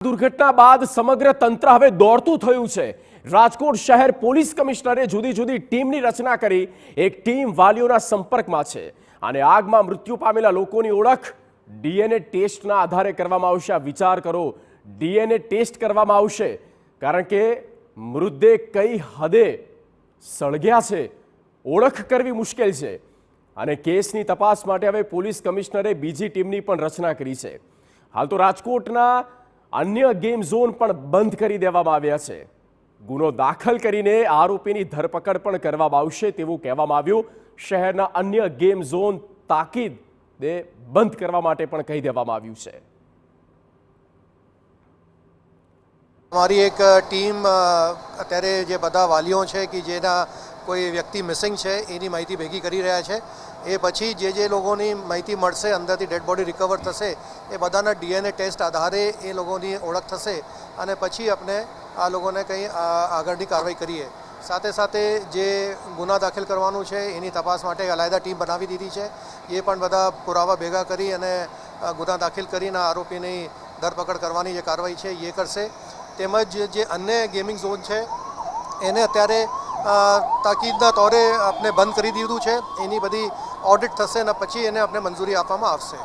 દુર્ઘટના બાદ સમગ્ર તંત્ર હવે દોડતું થયું છે। રાજકોટ શહેર પોલીસ કમિશનરે જુદી જુદી ટીમની રચના કરી એક ટીમ વાલીઓના સંપર્કમાં છે અને આગમાં મૃત્યુ પામેલા લોકોની ઓળખ ડીએનએ ટેસ્ટના આધારે કરવામાં આવશે। આ વિચાર કરો, ડીએનએ ટેસ્ટ કરવામાં આવશે કારણ કે મૃતદેહ કઈ હદે સળગ્યા છે ઓળખ કરવી મુશ્કેલ છે અને કેસની તપાસ માટે હવે પોલીસ કમિશનરે બીજી ટીમની પણ રચના કરી છે। હાલ તો રાજકોટના અન્ય ગેમ ઝોન પણ બંધ કરી દેવામાં આવ્યા છે। ગુનો દાખલ કરીને આરોપીની ધરપકડ પણ કરવામાં આવશે તેવું કહેવામાં આવ્યું। શહેરના અન્ય ગેમ ઝોન તાકીદે બંધ કરવા માટે પણ કહી દેવામાં આવ્યું છે। हमारी एक टीम अत्यारे जे बधा वालीओ छे कि जेना कोई व्यक्ति मिसिंग है एनी माहिती भेगी करी रह्या छे। ए पछी जे लोगोनी माहिती मळशे अंदरथी डेड बॉडी रिकवर थशे ए बधाना डीएनए टेस्ट आधारे ए लोगोनी ओळख थशे अने पछी अपने आ लोगोने कई आगळनी कारवाई करीए। साथे साथे जे गुना दाखिल करवानुं छे एनी तपास माटे अलायदा टीम बनावी दीधी छे। ए पण बधा पुरावा भेगा करी अने गुना दाखिल करीने आरोपीनी धरपकड़ करवानी जे कारवाई छे ए करशे। તેમજ જે અન્ય ગેમિંગ ઝોન છે એને અત્યારે તાકીદના તોરે આપણે બંધ કરી દીધું છે। એની બધી ઓડિટ થશે અને પછી એને આપણે મંજૂરી આપવામાં આવશે।